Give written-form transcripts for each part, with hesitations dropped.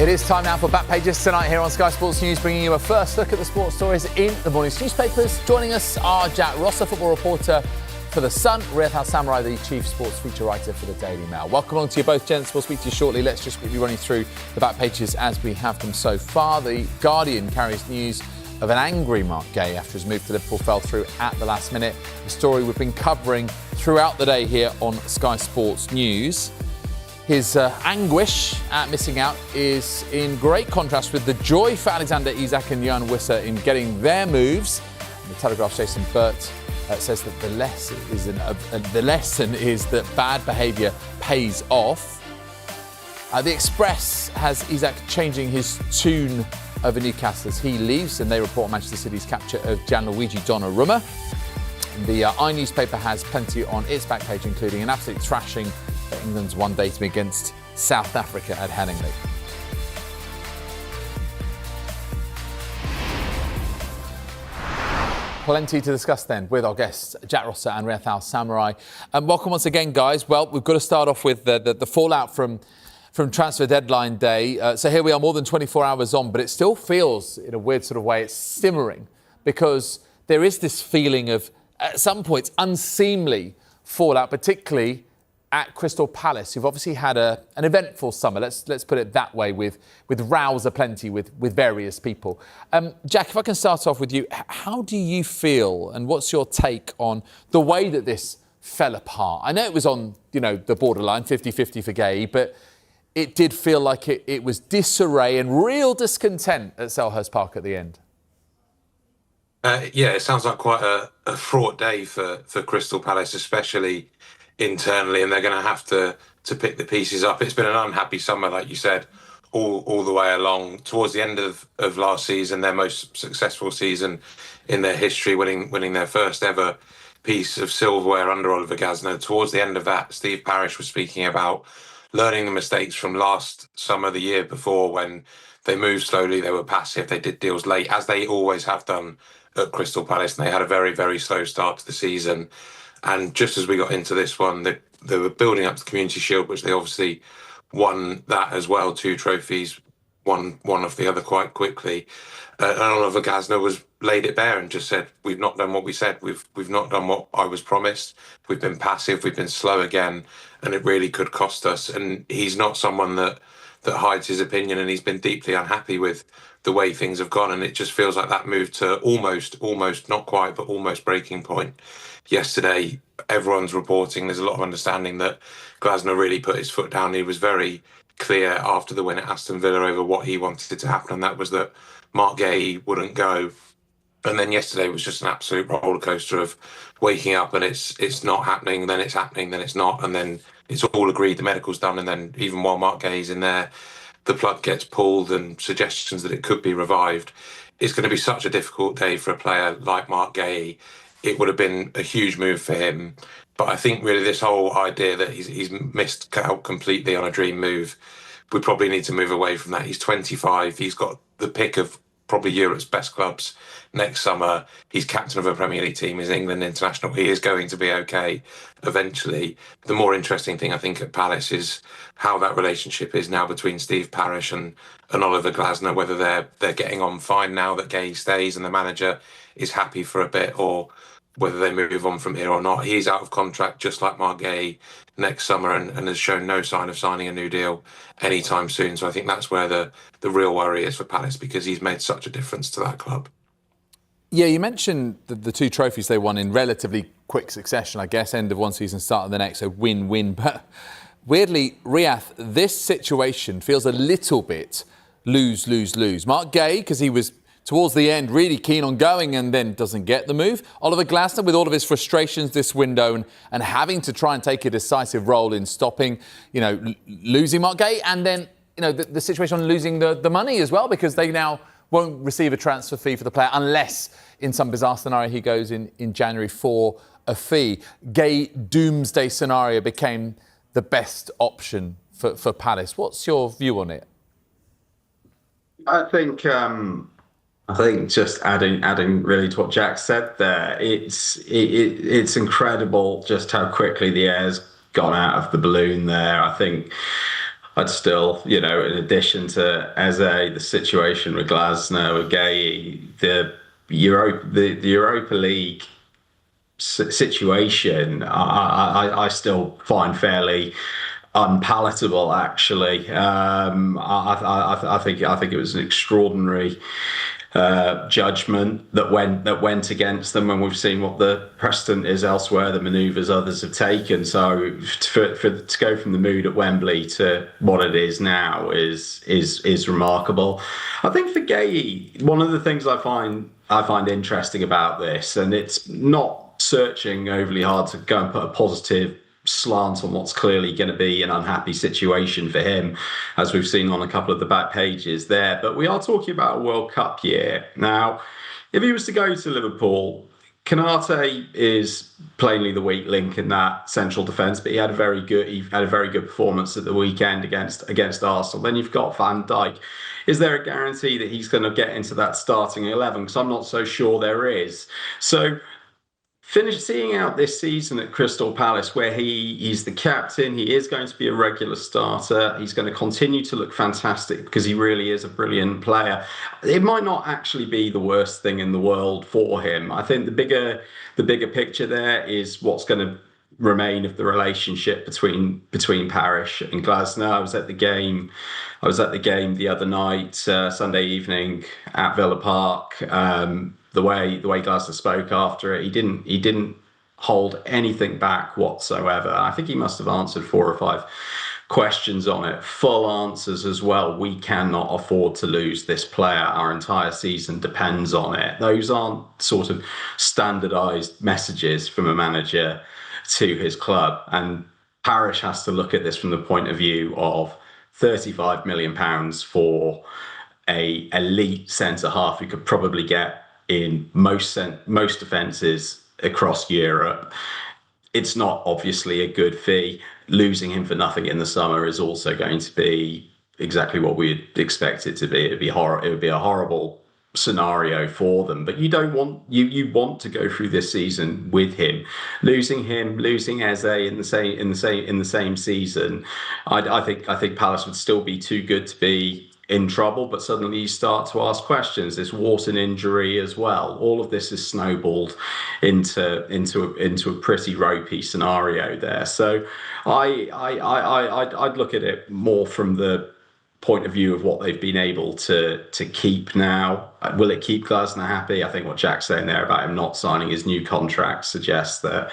It is time now for Back Pages tonight here on Sky Sports News, bringing you a first look at the sports stories in the morning's newspapers. Joining us are Jack Rosser, football reporter for The Sun, Riyadh Al-Samurai, the chief sports feature writer for the Daily Mail. Welcome along to you both, gents. We'll speak to you shortly. Let's just quickly run you through the Back Pages as we have them so far. The Guardian carries news of an angry Marc Guehi after his move to Liverpool fell through at the last minute. A story we've been covering throughout the day here on Sky Sports News. His anguish at missing out is in great contrast with the joy for Alexander Isak and Jan Wissa in getting their moves. And the Telegraph's Jason Burt says that the lesson is that bad behaviour pays off. The Express has Isak changing his tune over Newcastle as he leaves, and they report Manchester City's capture of Gianluigi Donnarumma. The I newspaper has plenty on its back page, including an absolute thrashing for England's one-day team against South Africa at Headingley. Plenty to discuss then with our guests, Jack Rosser and Riyadh Al-Samurai. Welcome once again, guys. Well, we've got to start off with the fallout from transfer deadline day. So here we are more than 24 hours on, but it still feels, in a weird sort of way, it's simmering because there is this feeling of, at some points, unseemly fallout, particularly at Crystal Palace, who've obviously had an eventful summer. Let's put it that way, with rows aplenty with various people. Jack, if I can start off with you, how do you feel, and what's your take on the way that this fell apart? I know it was on, the borderline, 50-50 for Guehi, but it did feel like it was disarray and real discontent at Selhurst Park at the end. Yeah, it sounds like quite a fraught day for Crystal Palace, especially internally, and they're going to have to pick the pieces up. It's been an unhappy summer, like you said, all the way along. Towards the end of last season, their most successful season in their history, winning their first ever piece of silverware under Oliver Glasner. Towards the end of that, Steve Parish was speaking about learning the mistakes from last summer, the year before, when they moved slowly, they were passive, they did deals late, as they always have done at Crystal Palace, and they had a very, very slow start to the season. And just as we got into this one, they were building up to the Community Shield, which they obviously won that as well, 2 trophies, one off the other quite quickly. And Oliver Glasner was laid it bare and just said, we've not done what we said, we've not done what I was promised, we've been passive, we've been slow again, and it really could cost us. And he's not someone that hides his opinion, and he's been deeply unhappy with the way things have gone. And it just feels like that moved to almost, not quite, but almost breaking point. Yesterday, everyone's reporting, there's a lot of understanding that Glasner really put his foot down. He was very clear after the win at Aston Villa over what he wanted to happen, and that was that Marc Guehi wouldn't go. And then yesterday was just an absolute roller coaster of waking up and it's not happening, then it's happening, then it's not, and then it's all agreed, the medical's done, and then even while Marc Guehi's in there, the plug gets pulled and suggestions that it could be revived. It's going to be such a difficult day for a player like Marc Guehi. It would have been a huge move for him. But I think really this whole idea that he's missed out completely on a dream move, we probably need to move away from that. He's 25. He's got the pick of probably Europe's best clubs next summer. He's captain of a Premier League team. He's England international. He is going to be okay eventually. The more interesting thing, I think, at Palace is how that relationship is now between Steve Parish and Oliver Glasner, whether they're getting on fine now that Guehi stays and the manager is happy for a bit, or whether they move on from here or not. He's out of contract, just like Marc Guehi, next summer, and has shown no sign of signing a new deal anytime soon. So I think that's where the real worry is for Palace, because he's made such a difference to that club. Yeah, you mentioned the 2 trophies they won in relatively quick succession, I guess, end of one season, start of the next, so win-win. But weirdly, Riyadh, this situation feels a little bit lose-lose-lose. Marc Guehi, because he was towards the end really keen on going and then doesn't get the move. Oliver Glasner, with all of his frustrations this window and having to try and take a decisive role in stopping, losing Marc Guehi, and then, the situation on losing the money as well, because they now won't receive a transfer fee for the player unless, in some bizarre scenario, he goes in January for a fee. Guehi doomsday scenario became the best option for Palace. What's your view on it? I think just adding really to what Jack said there, it's incredible just how quickly the air's gone out of the balloon there. I think I'd still, in addition to Eze, the situation with Glasner, with Guehi, the Europa League situation, I still find fairly unpalatable. Actually, I think it was an extraordinary judgment that went against them, and we've seen what the precedent is elsewhere, the manoeuvres others have taken. So to go from the mood at Wembley to what it is now is remarkable. I think for Guehi, one of the things I find interesting about this, and it's not searching overly hard to go and put a positive slant on what's clearly going to be an unhappy situation for him, as we've seen on a couple of the back pages there. But we are talking about a World Cup year. Now, if he was to go to Liverpool, Konate is plainly the weak link in that central defence, but he had a very good performance at the weekend against Arsenal. Then you've got Van Dijk. Is there a guarantee that he's going to get into that starting 11? Because I'm not so sure there is. So seeing out this season at Crystal Palace, where he's the captain, he is going to be a regular starter. He's going to continue to look fantastic because he really is a brilliant player. It might not actually be the worst thing in the world for him. I think the bigger picture there is what's going to remain of the relationship between Parish and Glasner. I was at the game the other night, Sunday evening at Villa Park. The way Glasner spoke after it, he didn't hold anything back whatsoever. I think he must have answered 4 or 5 questions on it, full answers as well. We cannot afford to lose this player. Our entire season depends on it. Those aren't sort of standardized messages from a manager to his club. And Parish has to look at this from the point of view of £35 million for a elite centre half who could probably get in most defences across Europe. It's not obviously a good fee. Losing him for nothing in the summer is also going to be exactly what we'd expect it to be. It would be a horrible scenario for them. But you don't want you want to go through this season with him. Losing Eze in the same season, I think Palace would still be too good to be in trouble, but suddenly you start to ask questions. This Wharton injury as well. All of this is snowballed into a pretty ropey scenario there. So I'd look at it more from the point of view of what they've been able to keep now. Will it keep Glasner happy? I think what Jack's saying there about him not signing his new contract suggests that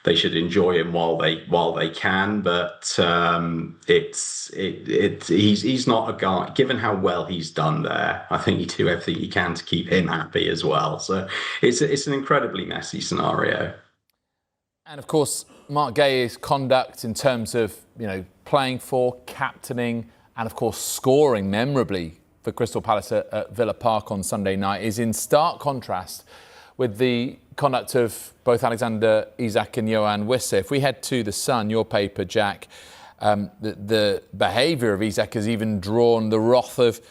they should enjoy him while they can. But he's not a guy. Given how well he's done there, I think you do everything you can to keep him happy as well. So it's an incredibly messy scenario. And of course, Marc Guehi's conduct in terms of playing for, captaining, and of course scoring memorably for Crystal Palace at Villa Park on Sunday night is in stark contrast with the conduct of both Alexander Isak and Yoane Wissa. If we head to The Sun, your paper, Jack, the behaviour of Isak has even drawn the wrath of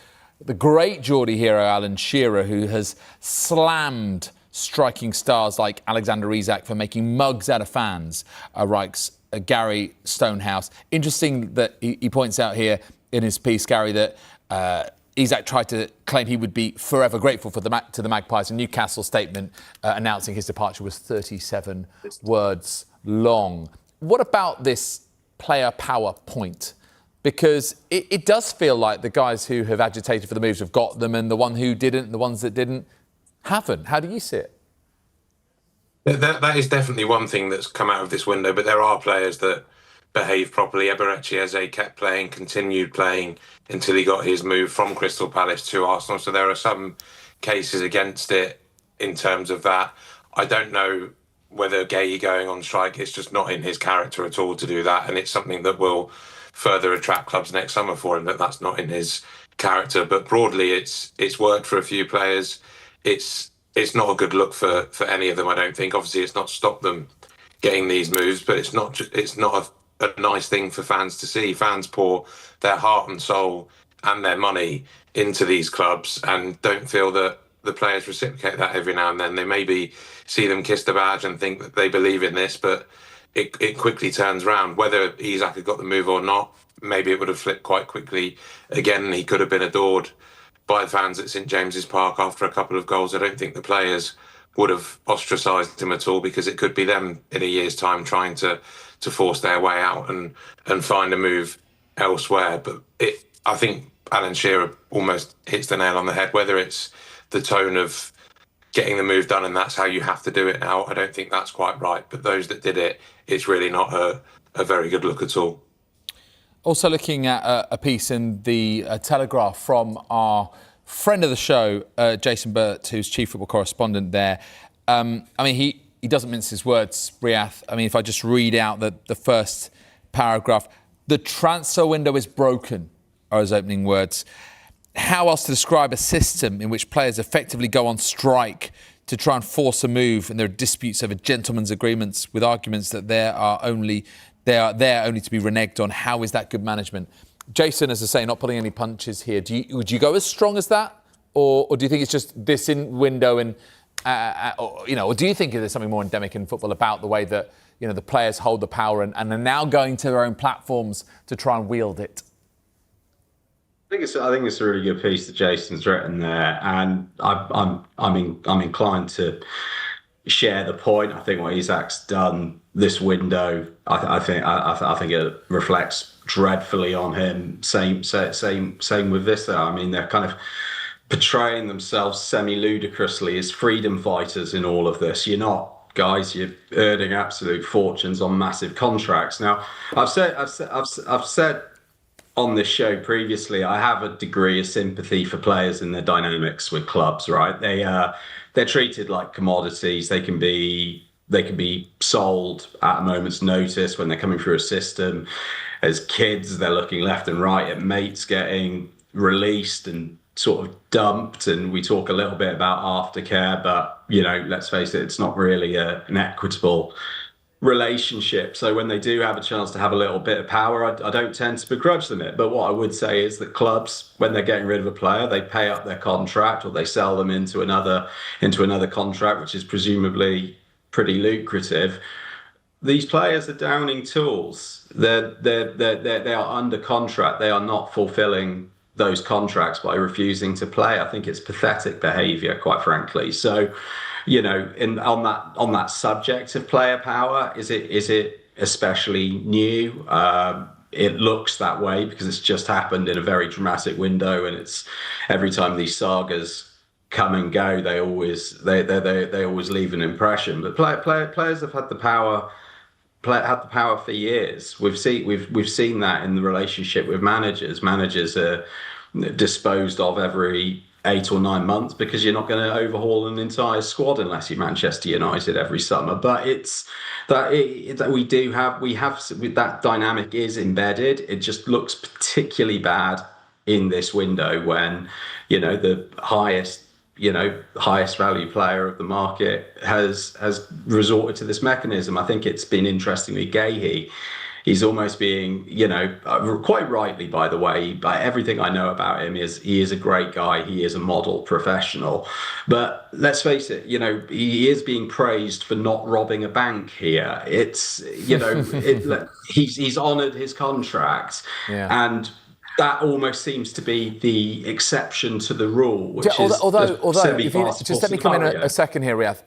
the great Geordie hero Alan Shearer, who has slammed striking stars like Alexander Isak for making mugs out of fans, writes Gary Stonehouse. Interesting that he points out here in his piece, Gary, that Isak tried to claim he would be forever grateful to the Magpies. A Newcastle statement announcing his departure was 37 words long. What about this player power point? Because it does feel like the guys who have agitated for the moves have got them, and the ones that didn't, haven't. How do you see it? That is definitely one thing that's come out of this window, but there are players that behave properly. Eberechi Eze kept playing, continued playing until he got his move from Crystal Palace to Arsenal. So there are some cases against it in terms of that. I don't know whether Guehi going on strike, it's just not in his character at all to do that. And it's something that will further attract clubs next summer for him, that's not in his character. But broadly, it's worked for a few players. It's not a good look for any of them, I don't think. Obviously, it's not stopped them getting these moves, but it's not a nice thing for fans to see. Fans pour their heart and soul and their money into these clubs and don't feel that the players reciprocate that every now and then. They maybe see them kiss the badge and think that they believe in this, but it quickly turns around. Whether Isak had got the move or not, maybe it would have flipped quite quickly again, and he could have been adored by the fans at St James's Park after a couple of goals. I don't think the players would have ostracised him at all, because it could be them in a year's time trying to force their way out and find a move elsewhere. But I think Alan Shearer almost hits the nail on the head, whether it's the tone of getting the move done and that's how you have to do it now. I don't think that's quite right. But those that did it, it's really not a very good look at all. Also looking at a piece in the Telegraph from our friend of the show, Jason Burt, who's chief football correspondent there. I mean, he doesn't mince his words, Riath. I mean, if I just read out the first paragraph, the transfer window is broken, are his opening words. How else to describe a system in which players effectively go on strike to try and force a move, and there are disputes over gentlemen's agreements with arguments that they are there only to be reneged on? How is that good management? Jason, as I say, not pulling any punches here. Would you go as strong as that, or do you think it's just this in window and or do you think there's something more endemic in football about the way that the players hold the power and are now going to their own platforms to try and wield it? I think it's a really good piece that Jason's written there, and I'm inclined to share the point. I think what Isak's done this window, I think it reflects dreadfully on him. Same with this. Though. I mean, they're kind of portraying themselves semi-ludicrously as freedom fighters in all of this. You're not, guys. You're earning absolute fortunes on massive contracts. Now, I've said on this show previously, I have a degree of sympathy for players and their dynamics with clubs. Right? They're treated like commodities. They can be sold at a moment's notice when they're coming through a system. As kids, they're looking left and right at mates getting released and sort of dumped. And we talk a little bit about aftercare, but let's face it, it's not really an equitable relationship. So when they do have a chance to have a little bit of power, I don't tend to begrudge them it. But what I would say is that clubs, when they're getting rid of a player, they pay up their contract or they sell them into another contract, which is presumably pretty lucrative. These players are downing tools. They are under contract. They are not fulfilling those contracts by refusing to play. I think it's pathetic behaviour, quite frankly. So, on that subject of player power, is it especially new? It looks that way because it's just happened in a very dramatic window, and it's every time these sagas come and go, they always leave an impression. But players have had the power. Had the power for years. We've seen that in the relationship with managers. Managers are disposed of every 8 or 9 months because you're not going to overhaul an entire squad unless you're Manchester United every summer. But it's that we have that dynamic is embedded. It just looks particularly bad in this window when the highest value player of the market has resorted to this mechanism. I think it's been interestingly Guehi. He's almost being, quite rightly, by the way, by everything I know about him, he is a great guy. He is a model professional. But let's face it, he is being praised for not robbing a bank here. It's, he's honoured his contract. Yeah. And that almost seems to be the exception to the rule, which although just let me come in a second here, Riath.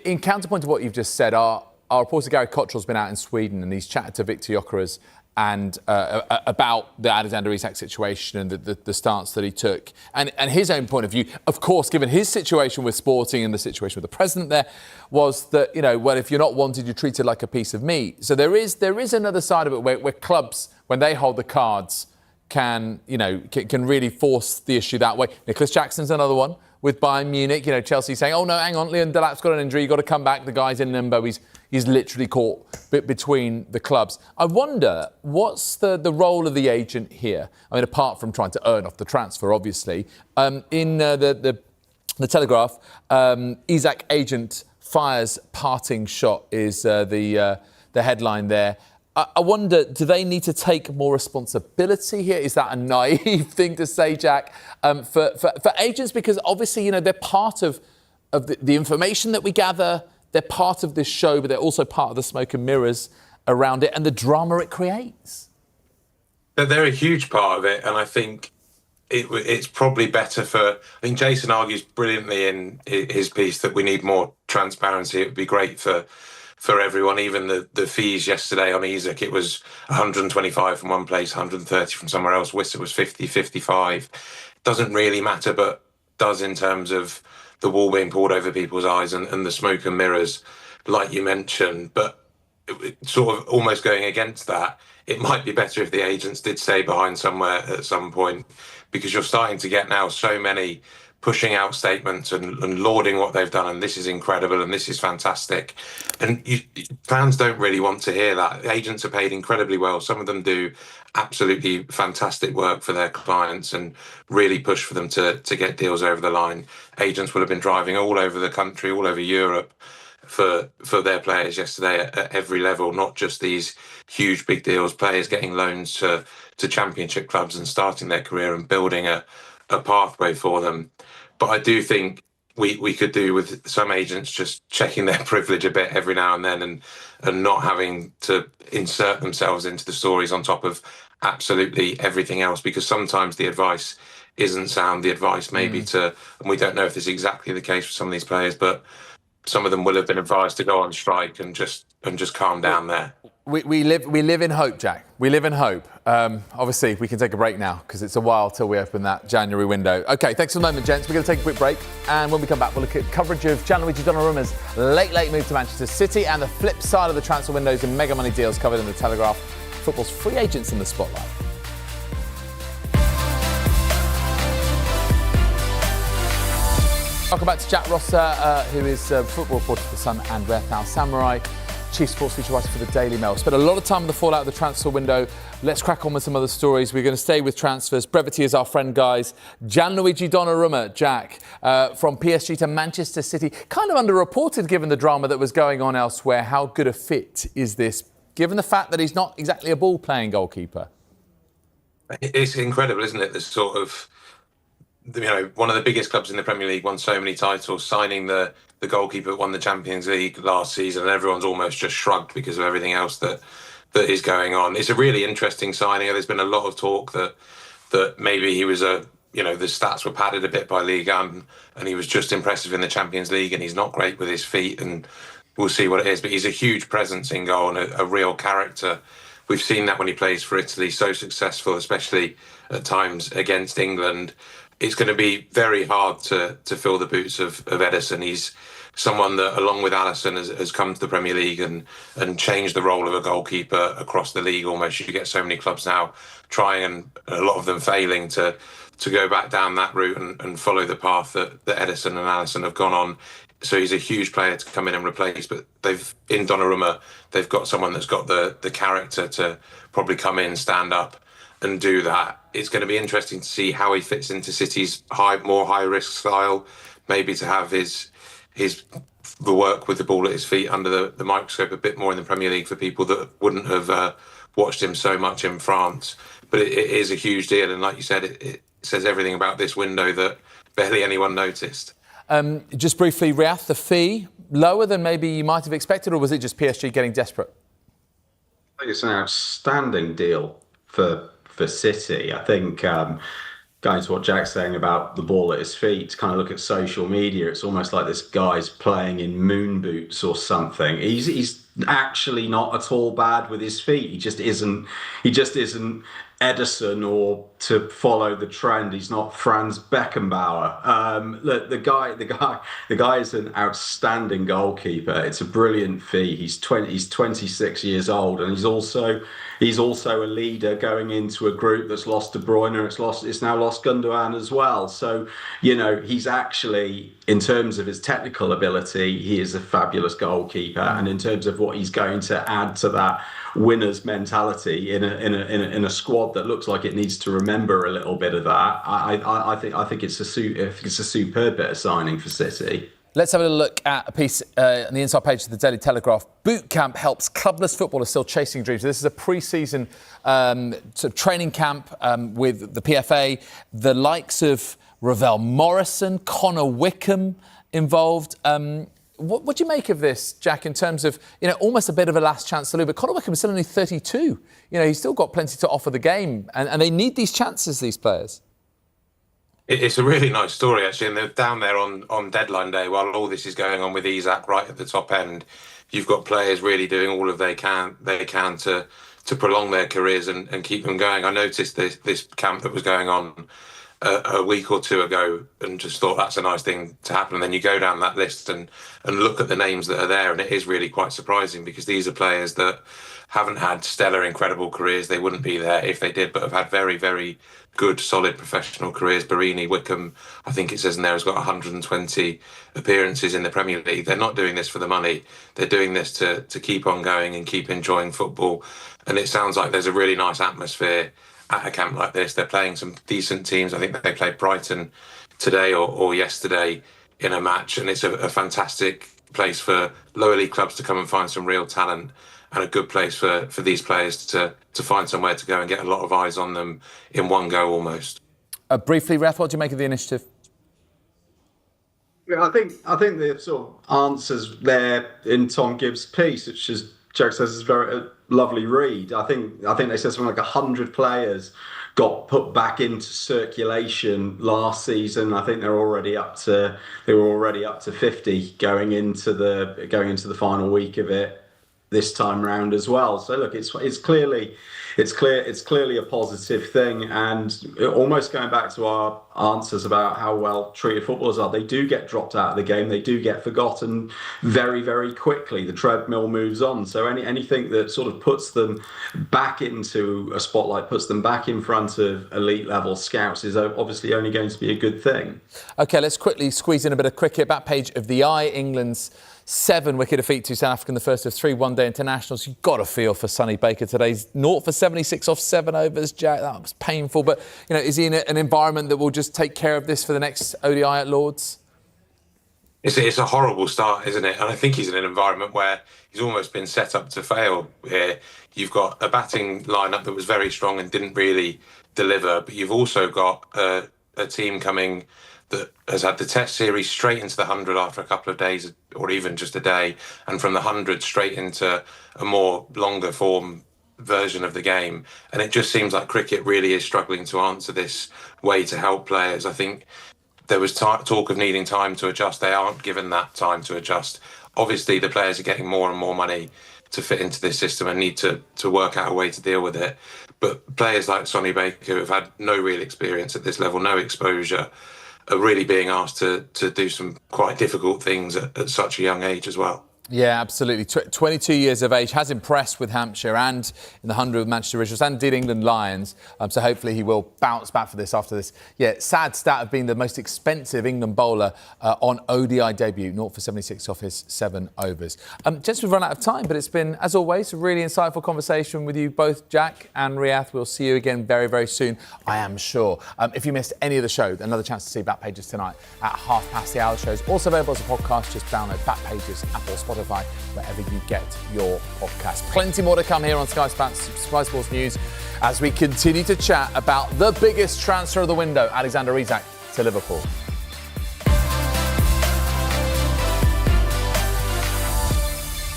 In counterpoint to what you've just said, our reporter Gary Cottrell's been out in Sweden and he's chatted to Victor Gyökeres and about the Alexander Isak situation and the stance that he took. And his own point of view, of course, given his situation with Sporting and the situation with the president there, was that, well, if you're not wanted, you're treated like a piece of meat. So there is another side of it where clubs, when they hold the cards, can really force the issue that way. Nicholas Jackson's another one with Bayern Munich. Chelsea saying, oh no, hang on, Leon Delap's got an injury, you've got to come back. The guy's in limbo. He's literally caught between the clubs. I wonder, what's the role of the agent here? I mean, apart from trying to earn off the transfer, obviously. In the Telegraph, Isak agent fires parting shot is the headline there. I wonder, do they need to take more responsibility here? Is that a naive thing to say, Jack, for agents? Because obviously, they're part of the information that we gather. They're part of this show, but they're also part of the smoke and mirrors around it and the drama it creates. They're a huge part of it, and I think it's probably better for. I think Jason argues brilliantly in his piece that we need more transparency. It would be great for everyone. Even the fees yesterday on Isaac, it was 125 from one place, 130 from somewhere else. Wissa was 50, 55. Doesn't really matter, but does in terms of the wall being pulled over people's eyes and the smoke and mirrors, like you mentioned. But sort of almost going against that, it might be better if the agents did stay behind somewhere at some point, because you're starting to get now so many pushing out statements and lauding what they've done, and this is incredible and this is fantastic. And fans don't really want to hear that. Agents are paid incredibly well. Some of them do absolutely fantastic work for their clients and really push for them to get deals over the line. Agents will have been driving all over the country, all over Europe, for their players yesterday at every level, not just these huge big deals, players getting loans to championship clubs and starting their career and building a pathway for them. But I do think we could do with some agents just checking their privilege a bit every now and then and not having to insert themselves into the stories on top of absolutely everything else, because sometimes the advice isn't sound. The advice maybe and we don't know if this is exactly the case for some of these players, but some of them will have been advised to go on strike and just calm down there. We live in hope, Jack. We live in hope. Obviously, we can take a break now because it's a while till we open that January window. OK, thanks for the moment, gents. We're going to take a quick break. And when we come back, we'll look at coverage of Gianluigi Donnarumma's late move to Manchester City and the flip side of the transfer windows and mega money deals covered in the Telegraph. Football's free agents in the spotlight. Welcome back to Jack Rosser, who is a football reporter for The Sun, and Reth Al Samurai, chief sports feature writer for the Daily Mail. Spent a lot of time on the fallout of the transfer window. Let's crack on with some other stories. We're going to stay with transfers. Brevity is our friend, guys. Gianluigi Donnarumma, Jack, from PSG to Manchester City. Kind of underreported given the drama that was going on elsewhere. How good a fit is this, given the fact that he's not exactly a ball-playing goalkeeper? It's incredible, isn't it? This sort of, one of the biggest clubs in the Premier League won so many titles, signing the goalkeeper that won the Champions League last season, and everyone's almost just shrugged because of everything else that is going on. It's a really interesting signing. There's been a lot of talk that maybe he was the stats were padded a bit by Ligue 1 and he was just impressive in the Champions League and he's not great with his feet, and we'll see what it is. But he's a huge presence in goal and a real character. We've seen that when he plays for Italy, so successful, especially at times against England. It's going to be very hard to fill the boots of Ederson. He's someone that, along with Alisson, has come to the Premier League and changed the role of a goalkeeper across the league almost. You get so many clubs now trying, and a lot of them failing, to go back down that route and follow the path that Ederson and Alisson have gone on. So he's a huge player to come in and replace. But in Donnarumma, they've got someone that's got the character to probably come in, stand up and do that. It's going to be interesting to see how he fits into City's more high-risk style, maybe to have the work with the ball at his feet under the microscope a bit more in the Premier League for people that wouldn't have watched him so much in France. But it is a huge deal, and like you said, it says everything about this window that barely anyone noticed. Just briefly, Riyadh, the fee, lower than maybe you might have expected, or was it just PSG getting desperate? I think it's an outstanding deal for City. I think going to what Jack's saying about the ball at his feet, to kind of look at social media, it's almost like this guy's playing in moon boots or something. He's actually not at all bad with his feet. He just isn't Ederson, or to follow the trend, he's not Franz Beckenbauer. Look, the guy is an outstanding goalkeeper. It's a brilliant fee. He's 26 years old, and he's also a leader going into a group that's lost De Bruyne. It's now lost Gundogan as well. So he's actually, in terms of his technical ability, he is a fabulous goalkeeper, and in terms of what he's going to add to that winner's mentality in a squad that looks like it needs to remember a little bit of that, I think it's a superb bit of signing for City. Let's have a look at a piece on the inside page of the Daily Telegraph. Boot camp helps clubless footballers still chasing dreams. This is a pre-season sort of training camp with the PFA. The likes of Ravel Morrison, Connor Wickham involved. What do you make of this, Jack, in terms of, almost a bit of a last chance saloon? But Conor Wickham is still only 32. He's still got plenty to offer the game. And they need these chances, these players. It's a really nice story, actually. And they're down there on deadline day while all this is going on with Isak right at the top end. You've got players really doing all of they can to prolong their careers and keep them going. I noticed this camp that was going on a week or two ago and just thought that's a nice thing to happen. And then you go down that list and look at the names that are there, and it is really quite surprising because these are players that haven't had stellar, incredible careers. They wouldn't be there if they did, but have had very, very good, solid professional careers. Barini, Wickham, I think it says in there, has got 120 appearances in the Premier League. They're not doing this for the money. They're doing this to keep on going and keep enjoying football. And it sounds like there's a really nice atmosphere at a camp like this. They're playing some decent teams. I think they played Brighton today or yesterday in a match, and it's a fantastic place for lower league clubs to come and find some real talent, and a good place for these players to find somewhere to go and get a lot of eyes on them in one go almost. Briefly, Ref, what do you make of the initiative? Yeah, I think the sort of answers there in Tom Gibbs' piece, which is Jack says is a lovely read. I think they said something like 100 players got put back into circulation last season. I think they were already up to 50 going into the final week of it this time round as well. So look, it's clearly a positive thing, and almost going back to our answers about how well treated footballers are, they do get dropped out of the game, they do get forgotten very, very quickly. The treadmill moves on, so anything that sort of puts them back into a spotlight, puts them back in front of elite level scouts, is obviously only going to be a good thing. OK, let's quickly squeeze in a bit of cricket. Back page of the Eye, England's 7-wicket defeat to South Africa in the first of 3 one-day internationals. You've got to feel for Sonny Baker today's 0 for 76 off 7 overs, Jack. That was painful. But, is he in an environment that will just take care of this for the next ODI at Lord's? It's a horrible start, isn't it? And I think he's in an environment where he's almost been set up to fail here. You've got a batting lineup that was very strong and didn't really deliver, but you've also got a team coming that has had the Test series straight into the 100 after a couple of days or even just a day, and from the 100 straight into a more longer form version of the game. And it just seems like cricket really is struggling to answer this way to help players. I think there was talk of needing time to adjust. They aren't given that time to adjust. Obviously, the players are getting more and more money to fit into this system and need to work out a way to deal with it. But players like Sonny Baker, who have had no real experience at this level, no exposure, are really being asked to do some quite difficult things at such a young age as well. Yeah, absolutely. 22 years of age, has impressed with Hampshire and in the 100 with Manchester Originals and did England Lions. So hopefully he will bounce back for this after this. Yeah, sad stat of being the most expensive England bowler on ODI debut, 0 for 76 off his 7 overs. Just we've run out of time, but it's been, as always, a really insightful conversation with you both, Jack and Riath. We'll see you again very, very soon, I am sure. If you missed any of the show, another chance to see Back Pages tonight at 5:30. The show's also available as a podcast. Just download Back Pages, Apple, Spotify, wherever you get your podcast. Plenty more to come here on Sky Sports News as we continue to chat about the biggest transfer of the window, Alexander Isak to Liverpool.